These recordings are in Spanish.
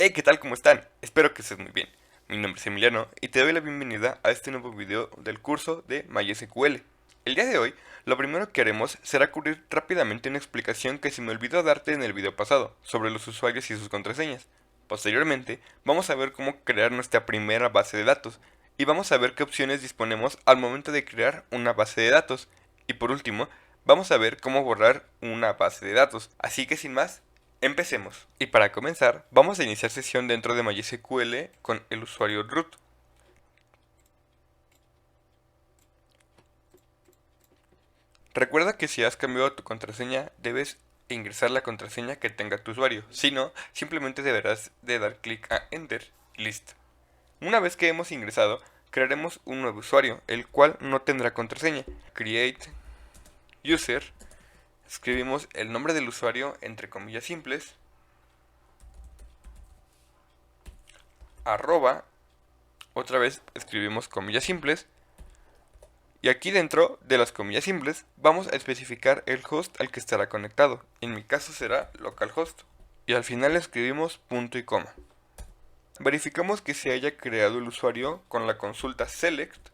Hey, ¿qué tal? ¿Cómo están? Espero que estés muy bien. Mi nombre es Emiliano y te doy la bienvenida a este nuevo video del curso de MySQL. El día de hoy, lo primero que haremos será cubrir rápidamente una explicación que se me olvidó darte en el video pasado, sobre los usuarios y sus contraseñas. Posteriormente, vamos a ver cómo crear nuestra primera base de datos, y vamos a ver qué opciones disponemos al momento de crear una base de datos. Y por último, vamos a ver cómo borrar una base de datos. Así que sin más, empecemos. Y para comenzar, vamos a iniciar sesión dentro de MySQL con el usuario root. Recuerda que si has cambiado tu contraseña, debes ingresar la contraseña que tenga tu usuario. Si no, simplemente deberás de dar clic a Enter y listo. Una vez que hemos ingresado, crearemos un nuevo usuario, el cual no tendrá contraseña. Create user. Escribimos el nombre del usuario entre comillas simples. Arroba. Otra vez escribimos comillas simples. Y aquí dentro de las comillas simples vamos a especificar el host al que estará conectado. En mi caso será localhost. Y al final escribimos punto y coma. Verificamos que se haya creado el usuario con la consulta select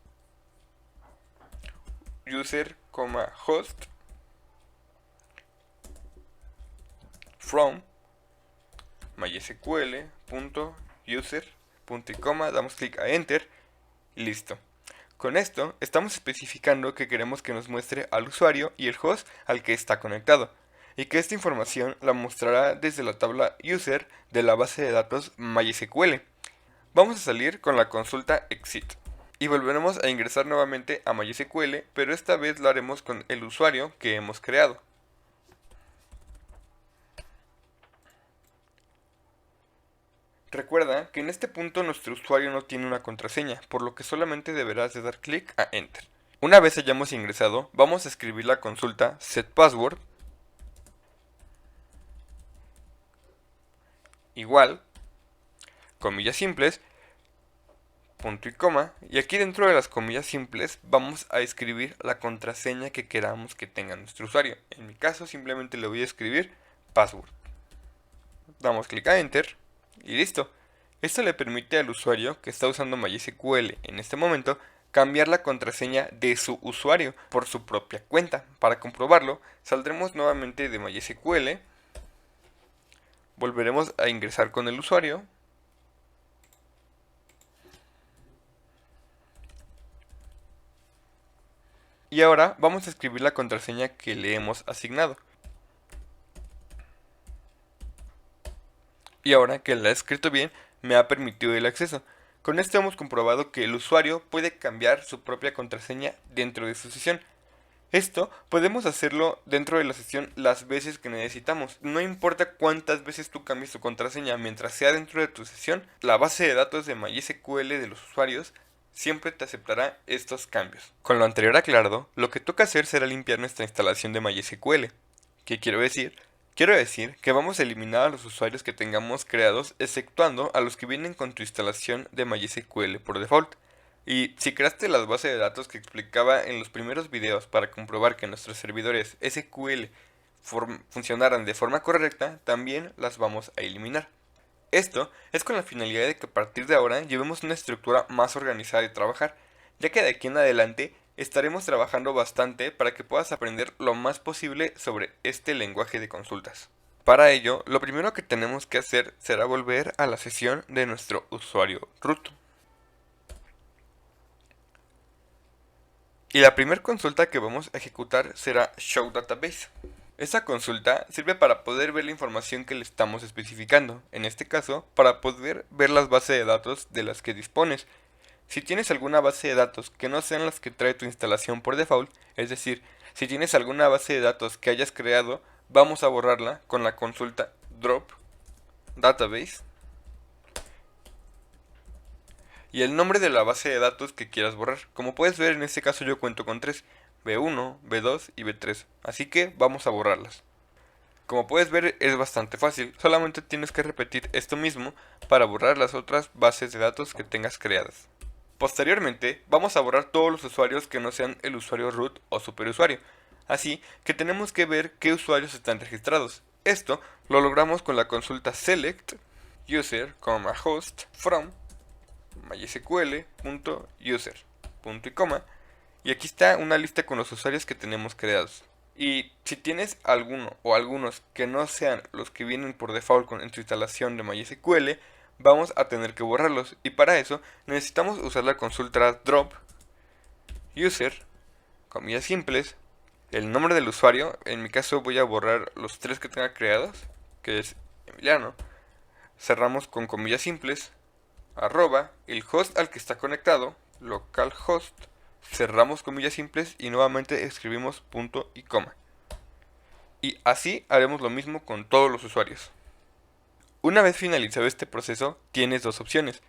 user, host from mysql.user, punto y coma, damos clic a enter y listo. Con esto estamos especificando que queremos que nos muestre al usuario y el host al que está conectado, y que esta información la mostrará desde la tabla user de la base de datos MySQL. Vamos a salir con la consulta exit y volveremos a ingresar nuevamente a MySQL, pero esta vez lo haremos con el usuario que hemos creado. Recuerda que en este punto nuestro usuario no tiene una contraseña, por lo que solamente deberás de dar clic a Enter. Una vez hayamos ingresado, vamos a escribir la consulta setPassword igual, comillas simples, punto y coma, y aquí dentro de las comillas simples vamos a escribir la contraseña que queramos que tenga nuestro usuario. En mi caso simplemente le voy a escribir password. Damos clic a Enter y listo. Esto le permite al usuario que está usando MySQL en este momento cambiar la contraseña de su usuario por su propia cuenta. Para comprobarlo, saldremos nuevamente de MySQL, volveremos a ingresar con el usuario y ahora vamos a escribir la contraseña que le hemos asignado. Y ahora que la he escrito bien, me ha permitido el acceso. Con esto hemos comprobado que el usuario puede cambiar su propia contraseña dentro de su sesión. Esto podemos hacerlo dentro de la sesión las veces que necesitamos. No importa cuántas veces tú cambies tu contraseña, mientras sea dentro de tu sesión, la base de datos de MySQL de los usuarios siempre te aceptará estos cambios. Con lo anterior aclarado, lo que toca hacer será limpiar nuestra instalación de MySQL. ¿Qué quiero decir? Quiero decir que vamos a eliminar a los usuarios que tengamos creados, exceptuando a los que vienen con tu instalación de MySQL por default. Y si creaste las bases de datos que explicaba en los primeros videos para comprobar que nuestros servidores SQL funcionaran de forma correcta, también las vamos a eliminar. Esto es con la finalidad de que a partir de ahora llevemos una estructura más organizada de trabajar, ya que de aquí en adelante estaremos trabajando bastante para que puedas aprender lo más posible sobre este lenguaje de consultas. Para ello, lo primero que tenemos que hacer será volver a la sesión de nuestro usuario root. Y la primera consulta que vamos a ejecutar será show database. Esta consulta sirve para poder ver la información que le estamos especificando, en este caso, para poder ver las bases de datos de las que dispones. Si tienes alguna base de datos que no sean las que trae tu instalación por default, es decir, si tienes alguna base de datos que hayas creado, vamos a borrarla con la consulta drop database y el nombre de la base de datos que quieras borrar. Como puedes ver, en este caso yo cuento con 3, B1, B2 y B3, así que vamos a borrarlas. Como puedes ver, es bastante fácil, solamente tienes que repetir esto mismo para borrar las otras bases de datos que tengas creadas. Posteriormente, vamos a borrar todos los usuarios que no sean el usuario root o superusuario, así que tenemos que ver qué usuarios están registrados. Esto lo logramos con la consulta select user, host from mysql.user, punto y coma. Y aquí está una lista con los usuarios que tenemos creados. Y si tienes alguno o algunos que no sean los que vienen por default en tu instalación de MySQL, vamos a tener que borrarlos. Y para eso necesitamos usar la consulta drop user, comillas simples, el nombre del usuario. En mi caso voy a borrar los 3 que tenga creados, que es Emiliano. Cerramos con comillas simples, arroba, el host al que está conectado, localhost. Cerramos comillas simples y nuevamente escribimos punto y coma. Y así haremos lo mismo con todos los usuarios. Una vez finalizado este proceso, tienes dos opciones.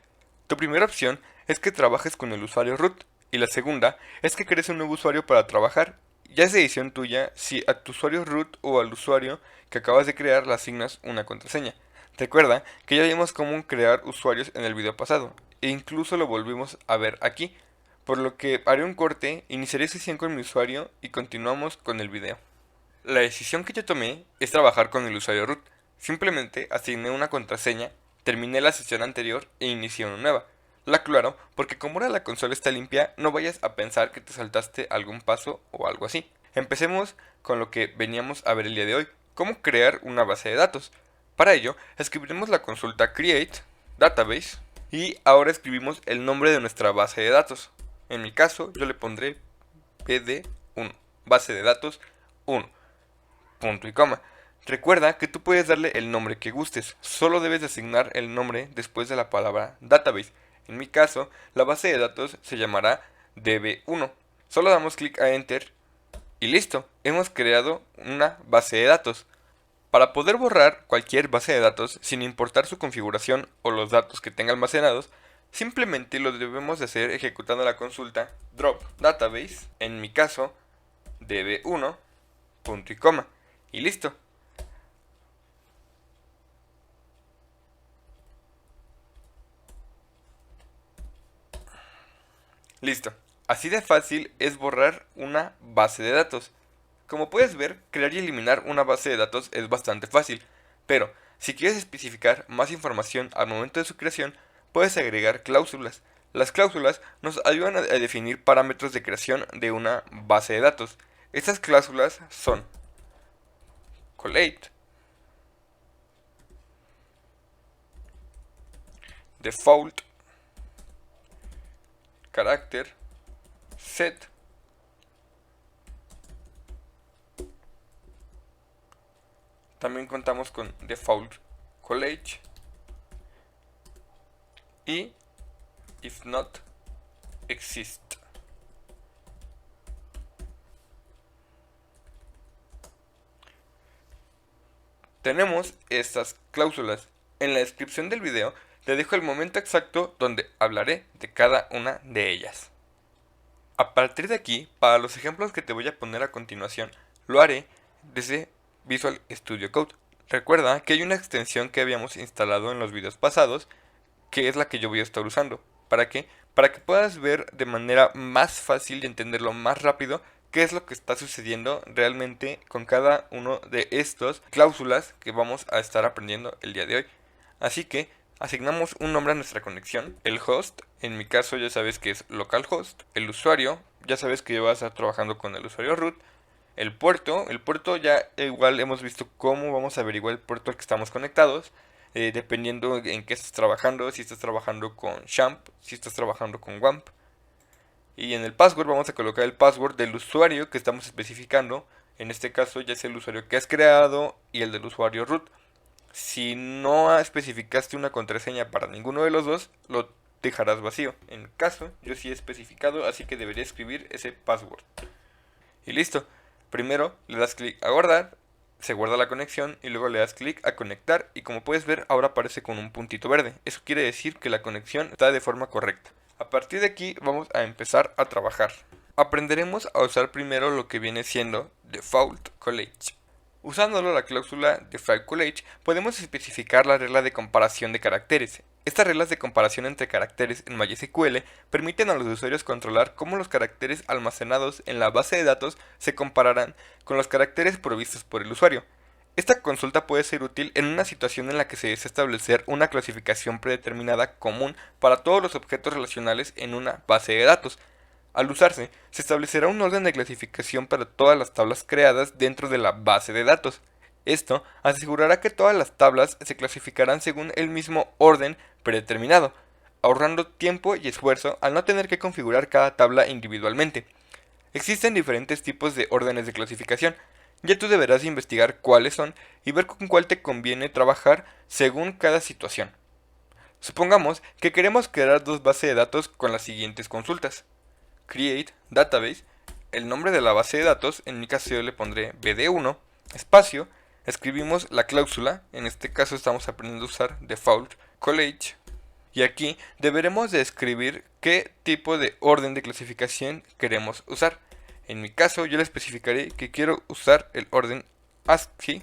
Tu primera opción es que trabajes con el usuario root, y la segunda es que crees un nuevo usuario para trabajar. Ya es decisión tuya si a tu usuario root o al usuario que acabas de crear le asignas una contraseña. Recuerda que ya vimos cómo crear usuarios en el video pasado, e incluso lo volvimos a ver aquí, por lo que haré un corte, iniciaré sesión con mi usuario y continuamos con el video. La decisión que yo tomé es trabajar con el usuario root. Simplemente asigné una contraseña, terminé la sesión anterior e inicié una nueva. La aclaro porque como ahora la consola está limpia, no vayas a pensar que te saltaste algún paso o algo así. Empecemos con lo que veníamos a ver el día de hoy, cómo crear una base de datos. Para ello, escribiremos la consulta create database y ahora escribimos el nombre de nuestra base de datos. En mi caso, yo le pondré bd1, base de datos 1, punto y coma. Recuerda que tú puedes darle el nombre que gustes, solo debes asignar el nombre después de la palabra database. En mi caso, la base de datos se llamará db1. Solo damos clic a enter y listo, hemos creado una base de datos. Para poder borrar cualquier base de datos sin importar su configuración o los datos que tenga almacenados, simplemente lo debemos de hacer ejecutando la consulta drop database, en mi caso db1, punto y coma, y listo. Listo. Así de fácil es borrar una base de datos. Como puedes ver, crear y eliminar una base de datos es bastante fácil, pero si quieres especificar más información al momento de su creación, puedes agregar cláusulas. Las cláusulas nos ayudan a definir parámetros de creación de una base de datos. Estas cláusulas son collate, default, character, set, también contamos con default collage y if not exist. Tenemos estas cláusulas. En la descripción del video te dejo el momento exacto donde hablaré de cada una de ellas. A partir de aquí, para los ejemplos que te voy a poner a continuación, lo haré desde Visual Studio Code. Recuerda que hay una extensión que habíamos instalado en los videos pasados, que es la que yo voy a estar usando. ¿Para qué? Para que puedas ver de manera más fácil y entenderlo más rápido qué es lo que está sucediendo realmente con cada uno de estos cláusulas que vamos a estar aprendiendo el día de hoy. Así que asignamos un nombre a nuestra conexión, el host, en mi caso ya sabes que es localhost, el usuario, ya sabes que vas a estar trabajando con el usuario root, el puerto ya igual hemos visto cómo vamos a averiguar el puerto al que estamos conectados, dependiendo en qué estás trabajando, si estás trabajando con XAMPP, si estás trabajando con WAMP. Y en el password vamos a colocar el password del usuario que estamos especificando, en este caso ya es el usuario que has creado y el del usuario root. Si no especificaste una contraseña para ninguno de los dos, lo dejarás vacío. En mi caso, yo sí he especificado, así que debería escribir ese password. Y listo. Primero le das clic a guardar, se guarda la conexión y luego le das clic a conectar y como puedes ver ahora aparece con un puntito verde. Eso quiere decir que la conexión está de forma correcta. A partir de aquí vamos a empezar a trabajar. Aprenderemos a usar primero lo que viene siendo default collage. Usándolo la cláusula default collage podemos especificar la regla de comparación de caracteres. Estas reglas de comparación entre caracteres en MySQL permiten a los usuarios controlar cómo los caracteres almacenados en la base de datos se compararán con los caracteres provistos por el usuario. Esta consulta puede ser útil en una situación en la que se desea establecer una clasificación predeterminada común para todos los objetos relacionales en una base de datos. Al usarse, se establecerá un orden de clasificación para todas las tablas creadas dentro de la base de datos. Esto asegurará que todas las tablas se clasificarán según el mismo orden predeterminado, ahorrando tiempo y esfuerzo al no tener que configurar cada tabla individualmente. Existen diferentes tipos de órdenes de clasificación. Ya tú deberás investigar cuáles son y ver con cuál te conviene trabajar según cada situación. Supongamos que queremos crear dos bases de datos con las siguientes consultas. Create Database, el nombre de la base de datos, en mi caso yo le pondré bd1, espacio, escribimos la cláusula, en este caso estamos aprendiendo a usar default college, y aquí deberemos de escribir qué tipo de orden de clasificación queremos usar. En mi caso yo le especificaré que quiero usar el orden ASCII-bin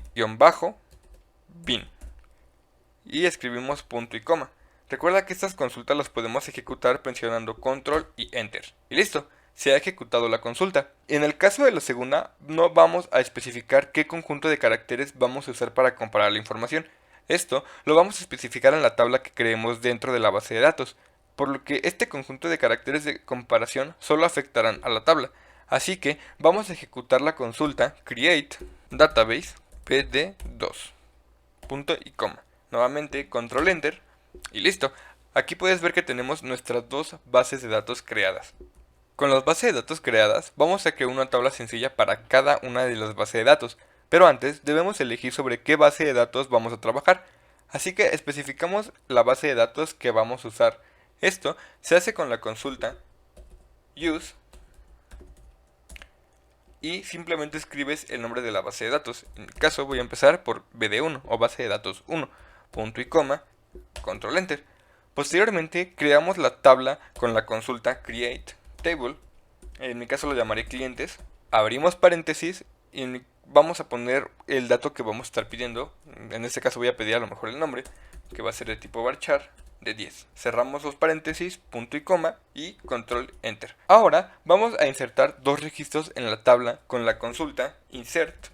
y escribimos punto y coma. Recuerda que estas consultas las podemos ejecutar presionando control y enter. Y listo, se ha ejecutado la consulta. En el caso de la segunda, no vamos a especificar qué conjunto de caracteres vamos a usar para comparar la información. Esto lo vamos a especificar en la tabla que creemos dentro de la base de datos, por lo que este conjunto de caracteres de comparación solo afectarán a la tabla. Así que vamos a ejecutar la consulta create database bd2 punto y coma. Nuevamente control enter y listo. Aquí puedes ver que tenemos nuestras dos bases de datos creadas. Con las bases de datos creadas vamos a crear una tabla sencilla para cada una de las bases de datos, pero antes debemos elegir sobre qué base de datos vamos a trabajar. Así que especificamos la base de datos que vamos a usar. Esto se hace con la consulta use y simplemente escribes el nombre de la base de datos. En mi caso voy a empezar por bd1 o base de datos 1, punto y coma, control enter. Posteriormente creamos la tabla con la consulta create table, en mi caso lo llamaré clientes, abrimos paréntesis y vamos a poner el dato que vamos a estar pidiendo. En este caso voy a pedir a lo mejor el nombre, que va a ser de tipo varchar de 10. Cerramos los paréntesis, punto y coma y control enter. Ahora vamos a insertar dos registros en la tabla con la consulta insert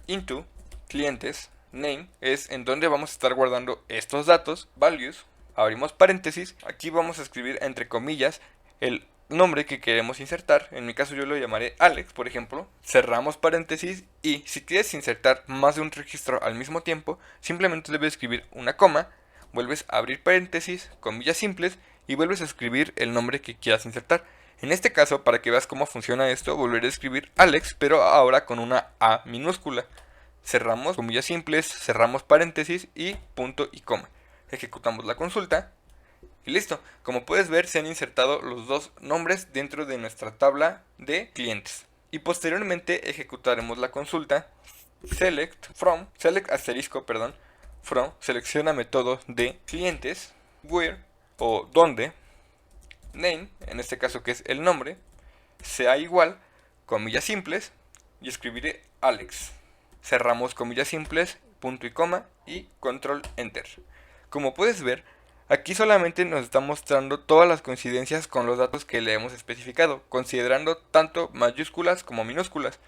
into clientes name, es en donde vamos a estar guardando estos datos, values, abrimos paréntesis, aquí vamos a escribir entre comillas el nombre que queremos insertar, en mi caso yo lo llamaré Alex, por ejemplo, cerramos paréntesis y si quieres insertar más de un registro al mismo tiempo, simplemente debes escribir una coma, vuelves a abrir paréntesis, comillas simples y vuelves a escribir el nombre que quieras insertar. En este caso, para que veas cómo funciona esto, volveré a escribir Alex, pero ahora con una A minúscula. Cerramos comillas simples, cerramos paréntesis y punto y coma. Ejecutamos la consulta y listo. Como puedes ver, se han insertado los dos nombres dentro de nuestra tabla de clientes. Y posteriormente ejecutaremos la consulta select asterisco, from, selecciona método de clientes, where o donde, name, en este caso que es el nombre, sea igual, comillas simples, y escribiré Alex. Cerramos comillas simples, punto y coma, y control enter. Como puedes ver, aquí solamente nos está mostrando todas las coincidencias con los datos que le hemos especificado, considerando tanto mayúsculas como minúsculas.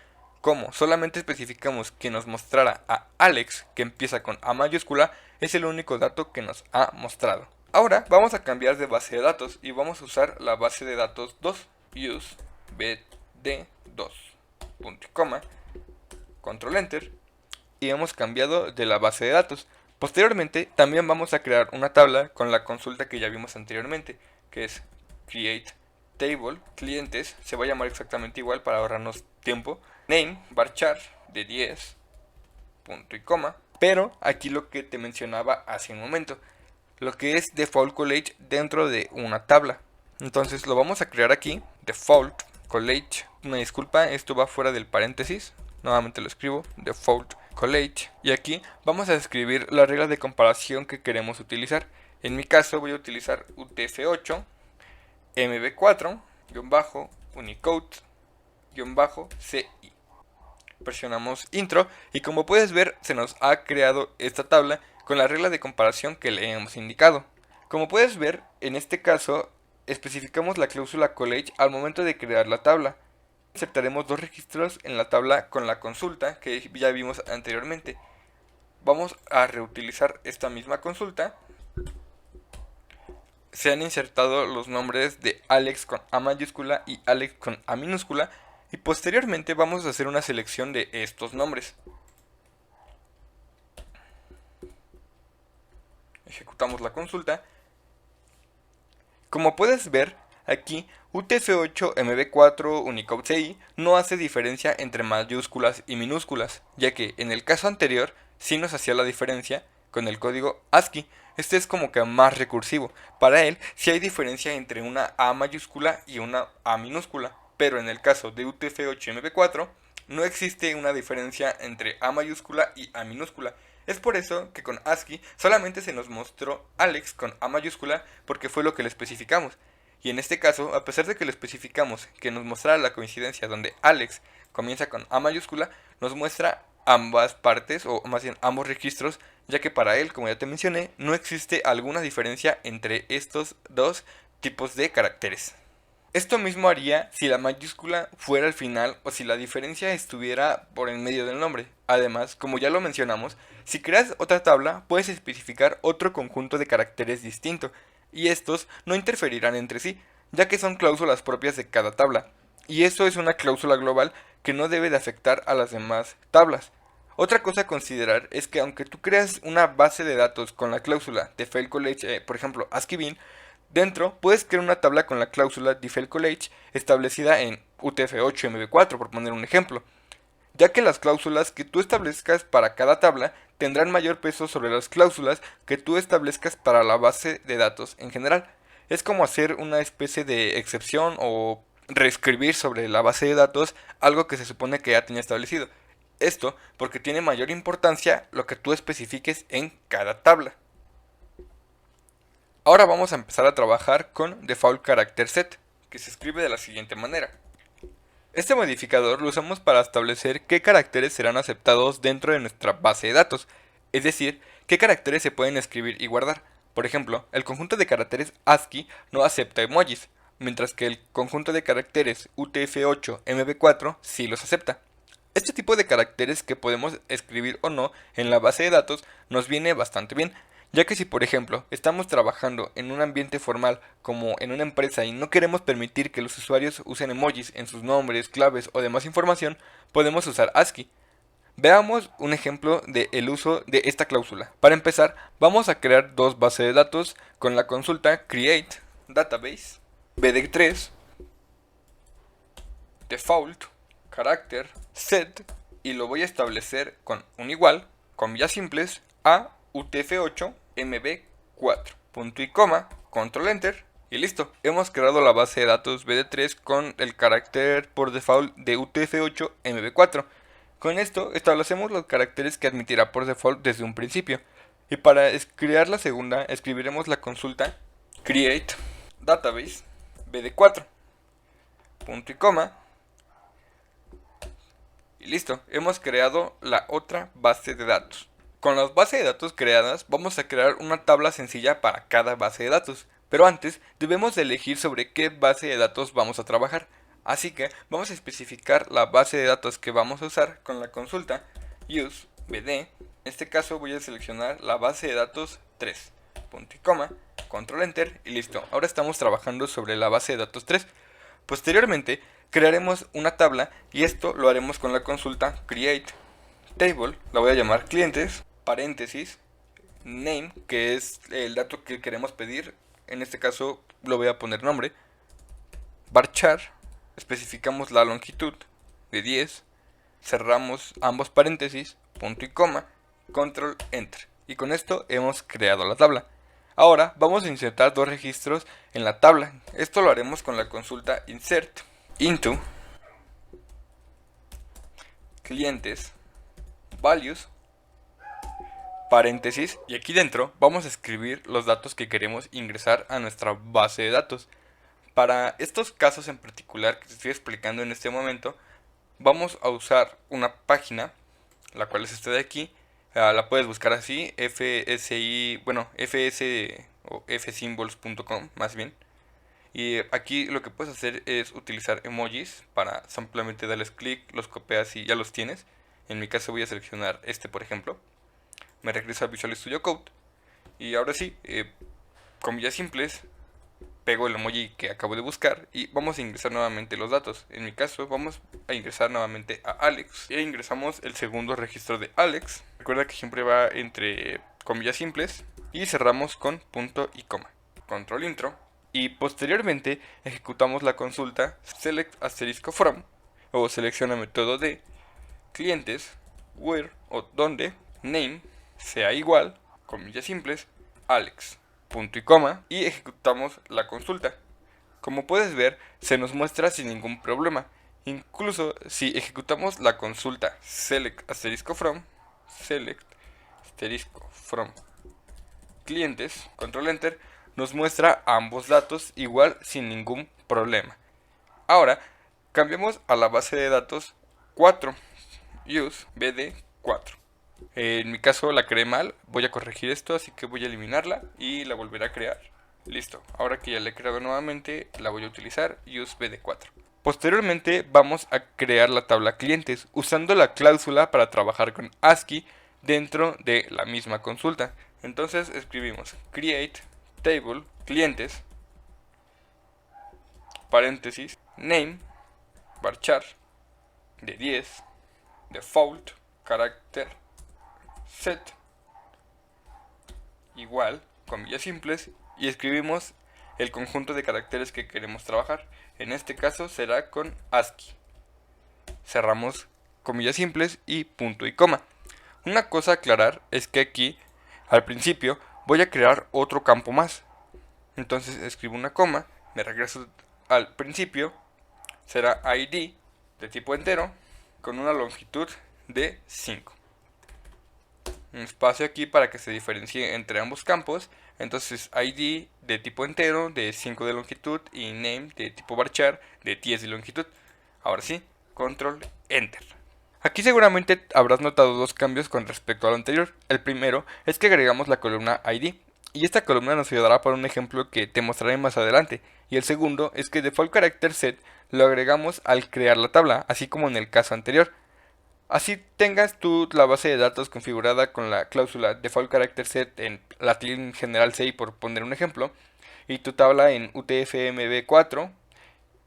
Como solamente especificamos que nos mostrara a Alex, que empieza con A mayúscula, es el único dato que nos ha mostrado. Ahora vamos a cambiar de base de datos y vamos a usar la base de datos 2, use bd2, punto y coma, control enter, y hemos cambiado de la base de datos. Posteriormente también vamos a crear una tabla con la consulta que ya vimos anteriormente, que es create table clientes, se va a llamar exactamente igual para ahorrarnos tiempo, name varchar de 10, punto y coma, pero aquí lo que te mencionaba hace un momento, lo que es default college dentro de una tabla. Entonces lo vamos a crear aquí, default college, una disculpa, esto va fuera del paréntesis, nuevamente lo escribo, default college, y aquí vamos a escribir la regla de comparación que queremos utilizar. En mi caso voy a utilizar UTF-8, MB4-Unicode-CI. Presionamos intro y como puedes ver se nos ha creado esta tabla con la regla de comparación que le hemos indicado. Como puedes ver, en este caso especificamos la cláusula college al momento de crear la tabla. Insertaremos dos registros en la tabla con la consulta que ya vimos anteriormente. vamos a reutilizar esta misma consulta. Se han insertado los nombres de Alex con A mayúscula y Alex con A minúscula, y posteriormente vamos a hacer una selección de estos nombres. Ejecutamos la consulta. Como puedes ver, aquí UTF-8 MB4 Unicode CI no hace diferencia entre mayúsculas y minúsculas, ya que en el caso anterior sí nos hacía la diferencia con el código ASCII. Este es como que más recursivo. Para él sí hay diferencia entre una A mayúscula y una A minúscula, pero en el caso de UTF-8 MB4 no existe una diferencia entre A mayúscula y A minúscula. Es por eso que con ASCII solamente se nos mostró Alex con A mayúscula porque fue lo que le especificamos. Y en este caso, a pesar de que le especificamos que nos mostrara la coincidencia donde Alex comienza con A mayúscula, nos muestra ambas partes, o más bien ambos registros, ya que para él, como ya te mencioné, no existe alguna diferencia entre estos dos tipos de caracteres. Esto mismo haría si la mayúscula fuera al final o si la diferencia estuviera por en medio del nombre. Además, como ya lo mencionamos, si creas otra tabla puedes especificar otro conjunto de caracteres distinto, y estos no interferirán entre sí, ya que son cláusulas propias de cada tabla, y eso es una cláusula global que no debe de afectar a las demás tablas. Otra cosa a considerar es que aunque tú creas una base de datos con la cláusula default-college, por ejemplo ASCII-bin, dentro puedes crear una tabla con la cláusula default-college establecida en UTF-8 MB4, por poner un ejemplo, ya que las cláusulas que tú establezcas para cada tabla tendrán mayor peso sobre las cláusulas que tú establezcas para la base de datos en general. Es como hacer una especie de excepción o reescribir sobre la base de datos algo que se supone que ya tenía establecido. Esto porque tiene mayor importancia lo que tú especifiques en cada tabla. Ahora vamos a empezar a trabajar con default character set, que se escribe de la siguiente manera. Este modificador lo usamos para establecer qué caracteres serán aceptados dentro de nuestra base de datos, es decir, qué caracteres se pueden escribir y guardar. Por ejemplo, el conjunto de caracteres ASCII no acepta emojis, mientras que el conjunto de caracteres UTF-8 MB4 sí los acepta. Este tipo de caracteres que podemos escribir o no en la base de datos nos viene bastante bien, ya que si por ejemplo estamos trabajando en un ambiente formal como en una empresa y no queremos permitir que los usuarios usen emojis en sus nombres, claves o demás información, podemos usar ASCII. Veamos un ejemplo del uso de esta cláusula. Para empezar, vamos a crear dos bases de datos con la consulta create database bd3 default character set, y lo voy a establecer con un igual, comillas simples, a UTF-8 MB4, punto y coma, control enter, y listo. Hemos creado la base de datos BD3 con el carácter por default de UTF-8 MB4. Con esto establecemos los caracteres que admitirá por default desde un principio. Y para crear la segunda, escribiremos la consulta create database BD4, punto y coma, y listo, hemos creado la otra base de datos. Con las bases de datos creadas, vamos a crear una tabla sencilla para cada base de datos. Pero antes, debemos de elegir sobre qué base de datos vamos a trabajar. Así que vamos a especificar la base de datos que vamos a usar con la consulta useBD. En este caso voy a seleccionar la base de datos 3, punto y coma, control enter, y listo. Ahora estamos trabajando sobre la base de datos 3. Posteriormente, crearemos una tabla y esto lo haremos con la consulta create table, la voy a llamar clientes, paréntesis, name, que es el dato que queremos pedir, en este caso lo voy a poner nombre, varchar, especificamos la longitud de 10, cerramos ambos paréntesis, punto y coma, control enter, y con esto hemos creado la tabla. Ahora vamos a insertar dos registros en la tabla. Esto lo haremos con la consulta insert into clientes values paréntesis, y aquí dentro vamos a escribir los datos que queremos ingresar a nuestra base de datos. Para estos casos en particular que te estoy explicando en este momento, vamos a usar una página, la cual es esta de aquí. La puedes buscar así, fs o fsymbols.com más bien. Y aquí lo que puedes hacer es utilizar emojis para simplemente darles clic, los copias y ya los tienes. En mi caso voy a seleccionar este, por ejemplo. me regresa a Visual Studio Code. Y ahora sí, comillas simples, pego el emoji que acabo de buscar y vamos a ingresar nuevamente los datos. En mi caso vamos a ingresar nuevamente a Alex e ingresamos el segundo registro de Alex. Recuerda que siempre va entre comillas simples y cerramos con punto y coma. Control intro y posteriormente ejecutamos la consulta select asterisco from o selecciona método de clientes where o donde name sea igual comillas simples Alex punto y coma y ejecutamos la consulta. Como puedes ver, se nos muestra sin ningún problema. Incluso si ejecutamos la consulta select asterisco from clientes, control enter, nos muestra ambos datos igual sin ningún problema. Ahora, cambiamos a la base de datos 4, use bd4. En mi caso la creé mal, voy a corregir esto, así que voy a eliminarla y la volveré a crear. Listo, ahora que ya la he creado nuevamente, la voy a utilizar use bd4. Posteriormente vamos a crear la tabla clientes usando la cláusula para trabajar con ASCII dentro de la misma consulta. Entonces escribimos create table clientes paréntesis name varchar de 10 default character set igual comillas simples y escribimos el conjunto de caracteres que queremos trabajar. En este caso será con ASCII. Cerramos comillas simples y punto y coma. Una cosa a aclarar es que aquí al principio voy a crear otro campo más. Entonces escribo una coma, me regreso al principio, será ID de tipo entero con una longitud de 5. Un espacio aquí para que se diferencie entre ambos campos. Entonces ID de tipo entero de 5 de longitud y name de tipo varchar de 10 de longitud. Ahora sí, control enter. Aquí seguramente habrás notado dos cambios con respecto al anterior. El primero es que agregamos la columna ID y esta columna nos ayudará para un ejemplo que te mostraré más adelante. Y el segundo es que default character set lo agregamos al crear la tabla, así como en el caso anterior. Así tengas tú la base de datos configurada con la cláusula default character set en latín general 6 por poner un ejemplo, y tu tabla en UTF-MB4,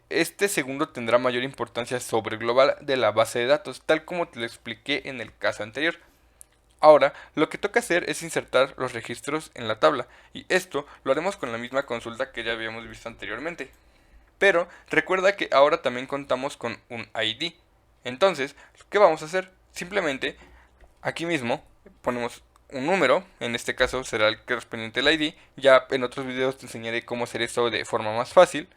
este segundo tendrá mayor importancia sobre el global de la base de datos, tal como te lo expliqué en el caso anterior. Ahora, lo que toca hacer es insertar los registros en la tabla, y esto lo haremos con la misma consulta que ya habíamos visto anteriormente. Pero recuerda que ahora también contamos con un ID. Entonces, ¿qué vamos a hacer? Simplemente, aquí mismo, ponemos un número, en este caso será el correspondiente al ID. Ya en otros videos te enseñaré cómo hacer esto de forma más fácil.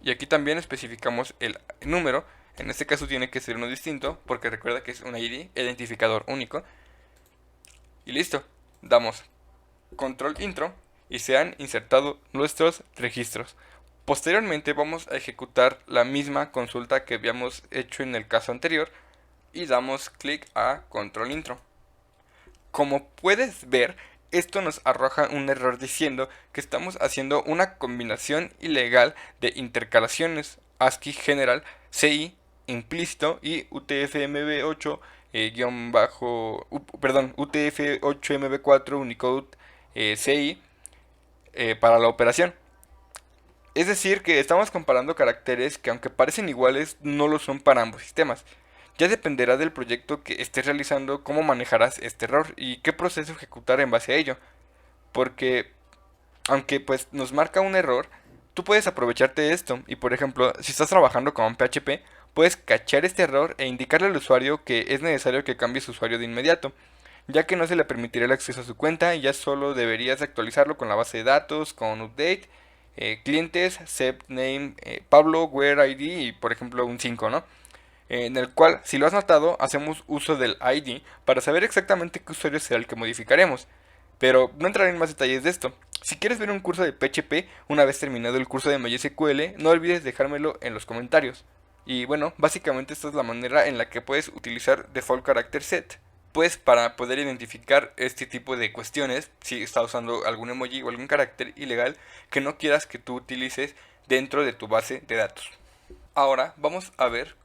Y aquí también especificamos el número, en este caso tiene que ser uno distinto, porque recuerda que es un ID, identificador único. Y listo, damos control intro y se han insertado nuestros registros. Posteriormente vamos a ejecutar la misma consulta que habíamos hecho en el caso anterior y damos clic a control intro. Como puedes ver, esto nos arroja un error diciendo que estamos haciendo una combinación ilegal de intercalaciones ASCII general, CI, implícito y UTF-MB8 UTF-8MB4 Unicode CI para la operación. Es decir, que estamos comparando caracteres que aunque parecen iguales, no lo son para ambos sistemas. Ya dependerá del proyecto que estés realizando cómo manejarás este error y qué proceso ejecutar en base a ello. Porque, aunque pues nos marca un error, tú puedes aprovecharte de esto y por ejemplo, si estás trabajando con PHP, puedes cachar este error e indicarle al usuario que es necesario que cambie su usuario de inmediato, ya que no se le permitirá el acceso a su cuenta y ya solo deberías actualizarlo con la base de datos, con update, clientes, set name, Pablo, where ID y por ejemplo un 5, ¿no? En el cual, si lo has notado, hacemos uso del ID para saber exactamente qué usuario será el que modificaremos. Pero no entraré en más detalles de esto. Si quieres ver un curso de PHP una vez terminado el curso de MySQL, no olvides dejármelo en los comentarios. Y bueno, básicamente esta es la manera en la que puedes utilizar Default Character Set. Pues para poder identificar este tipo de cuestiones, si estás usando algún emoji o algún carácter ilegal que no quieras que tú utilices dentro de tu base de datos. Ahora vamos a ver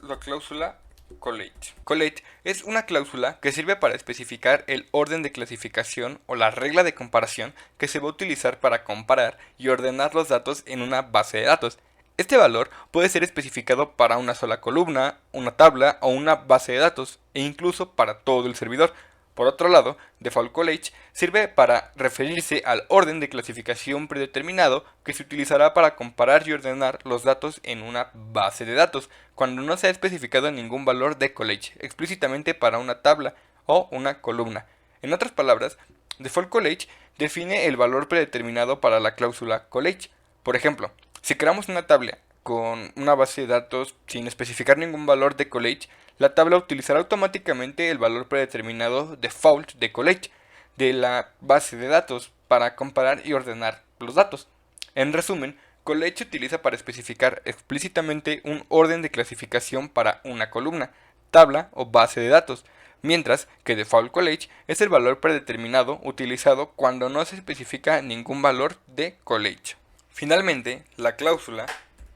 la cláusula collage. Collage es una cláusula que sirve para especificar el orden de clasificación o la regla de comparación que se va a utilizar para comparar y ordenar los datos en una base de datos. Este valor puede ser especificado para una sola columna, una tabla o una base de datos, e incluso para todo el servidor. Por otro lado, default collage sirve para referirse al orden de clasificación predeterminado que se utilizará para comparar y ordenar los datos en una base de datos, cuando no se ha especificado ningún valor de collage explícitamente para una tabla o una columna. En otras palabras, default collage define el valor predeterminado para la cláusula collage. Por ejemplo, si creamos una tabla con una base de datos sin especificar ningún valor de collage, la tabla utilizará automáticamente el valor predeterminado default de collage de la base de datos para comparar y ordenar los datos. En resumen, collage se utiliza para especificar explícitamente un orden de clasificación para una columna, tabla o base de datos, mientras que default collage es el valor predeterminado utilizado cuando no se especifica ningún valor de collage. Finalmente, la cláusula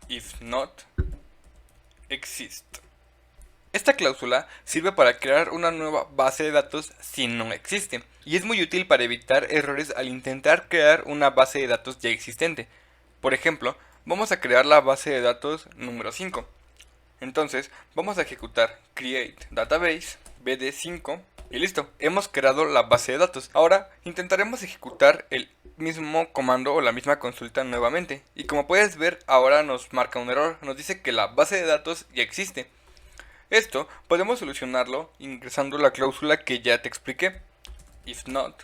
if not exist. Esta cláusula sirve para crear una nueva base de datos si no existe, y es muy útil para evitar errores al intentar crear una base de datos ya existente. Por ejemplo, vamos a crear la base de datos número 5. Entonces, vamos a ejecutar create database bd5 y listo, hemos creado la base de datos. Ahora intentaremos ejecutar el mismo comando o la misma consulta nuevamente, y como puedes ver ahora nos marca un error, nos dice que la base de datos ya existe. Esto podemos solucionarlo ingresando la cláusula que ya te expliqué, if not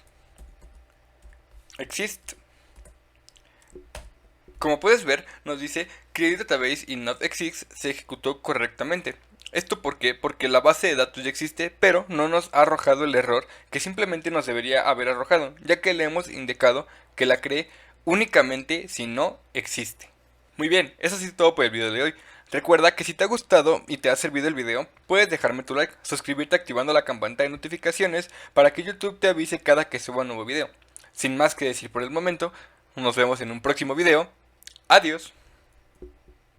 exist. Como puedes ver, nos dice create database y not exist se ejecutó correctamente. ¿Esto por qué? Porque la base de datos ya existe, pero no nos ha arrojado el error que simplemente nos debería haber arrojado, ya que le hemos indicado que la cree únicamente si no existe. Muy bien, eso ha sido todo por el video de hoy. Recuerda que si te ha gustado y te ha servido el video, puedes dejarme tu like, suscribirte activando la campanita de notificaciones para que YouTube te avise cada que suba un nuevo video. Sin más que decir por el momento, nos vemos en un próximo video. Adiós.